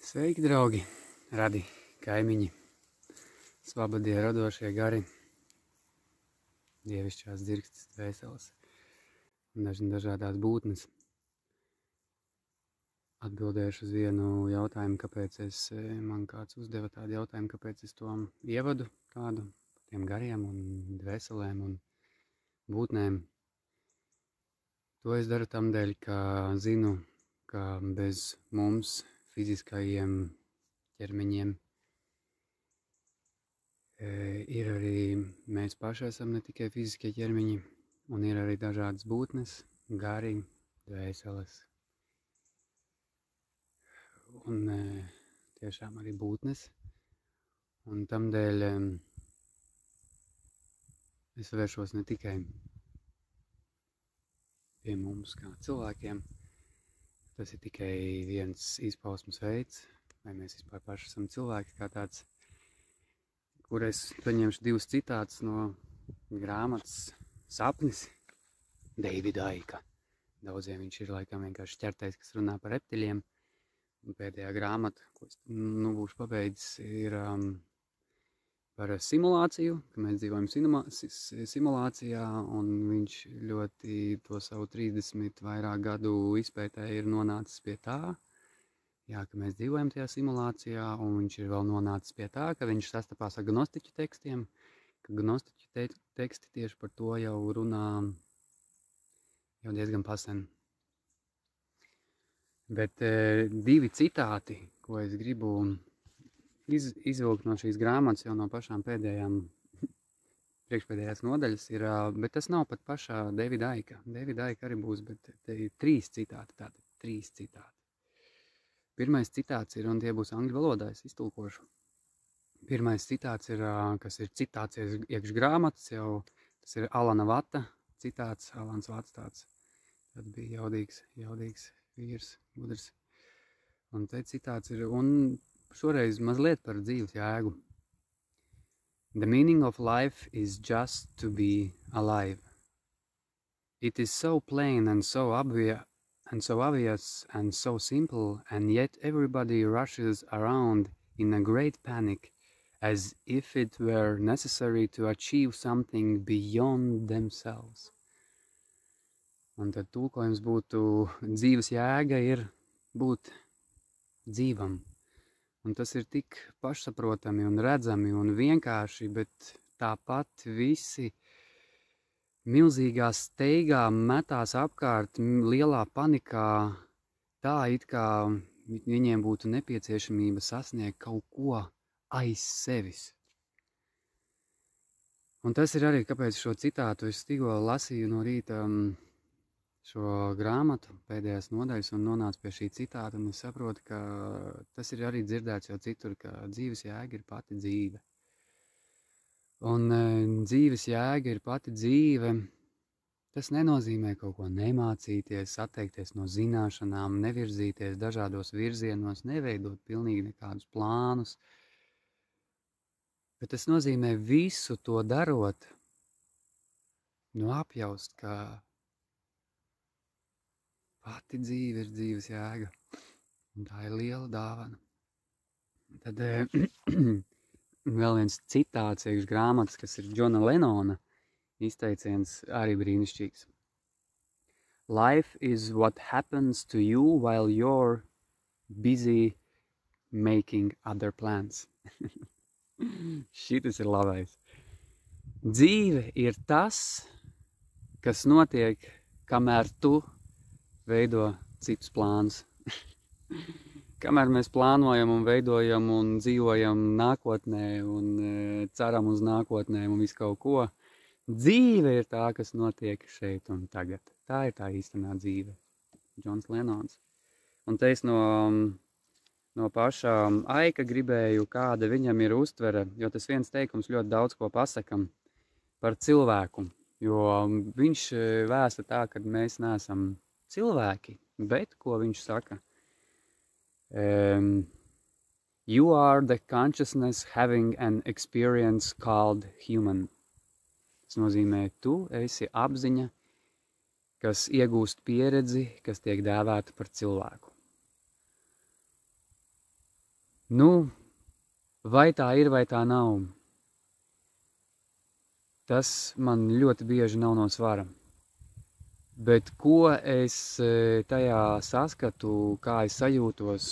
Sveiki, draugi, radi, kaimiņi, svabadie radošie gari, dievišķās dzirkstes, dvēseles un dažādās būtnes. Atbildēšu uz vienu jautājumu, kāpēc man kāds uzdeva tādu jautājumu, kāpēc es to ievadu kādu par tiem gariem un dvēselēm un būtnēm. To es daru tam dēļ, ka zinu, ka bez mums fiziskajiem ķermeņiem ir arī mēs paši esam ne tikai fiziskie ķermeņi, un ir arī dažādas būtnes, gari, dvēseles. Un tiešām arī būtnes. Un tamdēļ es vēršos ne tikai pie mums kā cilvēkiem. Tas ir tikai viens izpausmes veids, vai mēs vispār paši esam cilvēki kā tāds, kur es paņemšu divus citātus no grāmatas Sapnis, Deivida Aika. Daudziem viņš ir laikam vienkārši ķertais, kas runā par reptiļiem. Un pēdējā grāmata, ko es būšu pabeidzis, ir par simulāciju, ka mēs dzīvojam simulācijā, un viņš ļoti to savu 30 vairāk gadu izpētē ir nonācis pie tā, ka mēs dzīvojam tajā simulācijā, un viņš ir vēl nonācis pie tā, ka viņš sastapās ar gnostiķu tekstiem, ka gnostiķu teksti tieši par to jau runā jau diezgan pasen. Bet divi citāti, ko es gribu izvilkt no šīs grāmatas, jau no pašām pēdējām, priekšpēdējās nodaļas ir, bet tas nav pat pašā Deivida Aika. Deivida Aika arī būs, bet te ir 3 citāti, tātad 3 citāti. Pirmais citāts ir, un tie būs angļu valodā, es iztulkošu. Pirmais citāts ir, kas ir citāts iekš grāmatas, jau tas ir Alana Vata citāts, Alans Vats tāds, tad bija jaudīgs vīrs, gudrs. Un te citāts ir, un šoreiz mazliet par dzīves jēgu. The meaning of life is just to be alive. It is so plain and so obvious and so simple, and yet everybody rushes around in a great panic, as if it were necessary to achieve something beyond themselves. Un tad tulkojums būtu, dzīves jēga ir būt dzīvam. Un tas ir tik pašsaprotami un redzami un vienkārši, bet tāpat visi milzīgā steigā metās apkārt lielā panikā, tā it kā viņiem būtu nepieciešamība sasniegt kaut ko aiz sevis. Un tas ir arī, kāpēc šo citātu es tikko lasīju no rīta šo grāmatu pēdējās nodaļas un nonācu pie šī citāta, un es saprotu, ka tas ir arī dzirdēts jau citur, ka dzīves jēga ir pati dzīve. Un dzīves jēga ir pati dzīve, tas nenozīmē kaut ko nemācīties, atteikties no zināšanām, nevirzīties dažādos virzienos, neveidot pilnīgi nekādus plānus, bet tas nozīmē visu to darot, apjaust, ka pati dzīve ir dzīves jēga, un tā ir liela dāvana. Tad vēl viens citāts iekš grāmatas, kas ir Džona Lenona izteiciens, arī brīnišķīgs. Life is what happens to you while you're busy making other plans. Šitas ir labais. Dzīve ir tas, kas notiek, kamēr tu veido citus plānus. Kamēr mēs plānojam un veidojam un dzīvojam nākotnē un ceram uz nākotnēm un visu kaut ko, dzīve ir tā, kas notiek šeit un tagad. Tā ir tā īstenā dzīve. Džons Lenons. Un te es no pašā Aika gribēju, kāda viņam ir uztvere, jo tas viens teikums ļoti daudz ko pasakam par cilvēku. Jo viņš vēsta tā, ka mēs neesam cilvēki, bet ko viņš saka? You are the consciousness having an experience called human. Tas nozīmē, tu esi apziņa, kas iegūst pieredzi, kas tiek dēvēta par cilvēku. Nu, vai tā ir, vai tā nav? Tas man ļoti bieži nav no svara. Bet ko es tajā saskatu, kā es sajūtos,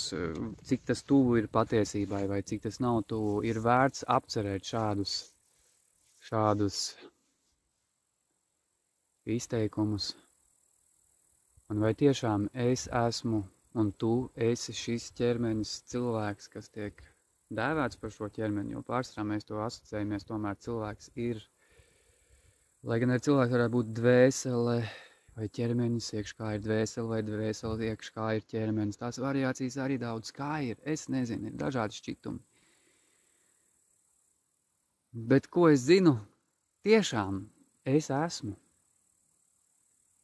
cik tas tuvu ir patiesībai vai cik tas nav tuvu, ir vērts apcerēt šādus izteikumus. Un vai tiešām es esmu un tu esi šis ķermenis cilvēks, kas tiek dēvēts par šo ķermeni, jo pārsvarā mēs to asociējamies, tomēr cilvēks ir, lai gan ar cilvēku varētu būt dvēsele, vai ķermenis, iekškā ir dvēsele, vai dvēsele, iekškā ir ķermenis. Tās variācijas arī daudz kā ir. Es nezinu, ir dažādi šķitumi. Bet ko es zinu? Tiešām es esmu.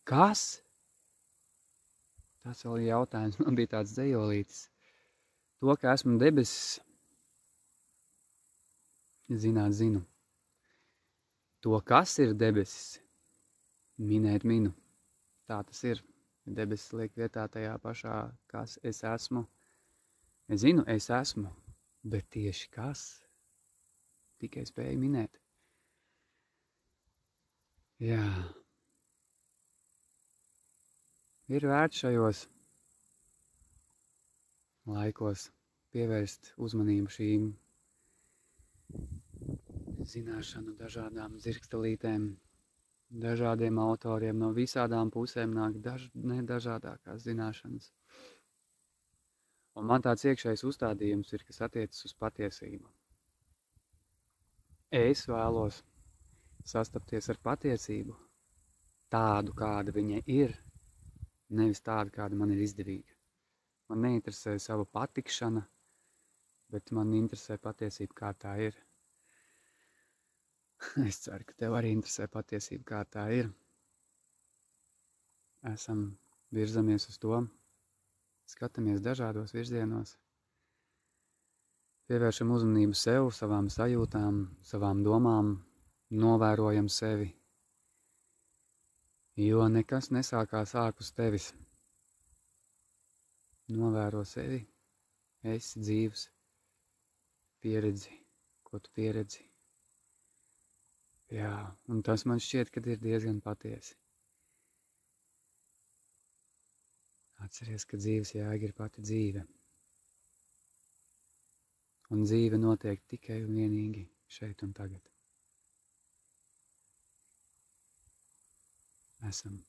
Kas? Tas vēl ir jautājums. Man bija tāds dzejolītis. To, ka esmu debesis, zinu. To, kas ir debesis, minēt minu. Tā tas ir. Debesis liek vietā tajā pašā, kas es esmu. Es zinu, es esmu, bet tieši kas? Tikai spēju minēt. Jā. Ir vērts šajos laikos pievērst uzmanību šīm zināšanu dažādām dzirkstelītēm, dažādiem autoriem, no visādām pusēm nāk dažādākās zināšanas. Un man tāds iekšējs uzstādījums ir, kas attiecas uz patiesību. Es vēlos sastapties ar patiesību tādu, kāda viņa ir, nevis tādu, kāda man ir izdevīga. Man neinteresē sava patikšana, bet man interesē patiesība, kā tā ir. Es ceru, ka tev arī interesē patiesība, kā tā ir. Virzamies uz to, skatāmies dažādos virzienos, pievēršam uzmanību sev, savām sajūtām, savām domām, novērojam sevi, jo nekas nesākās ārpus tevis. Novēro sevi, esi dzīvs, pieredzi, ko tu pieredzi. Jā, un tas man šķiet, ka ir diezgan patiesi. Atceries, ka dzīves jēga ir pati dzīve. Un dzīve notiek tikai un vienīgi šeit un tagad. Esam.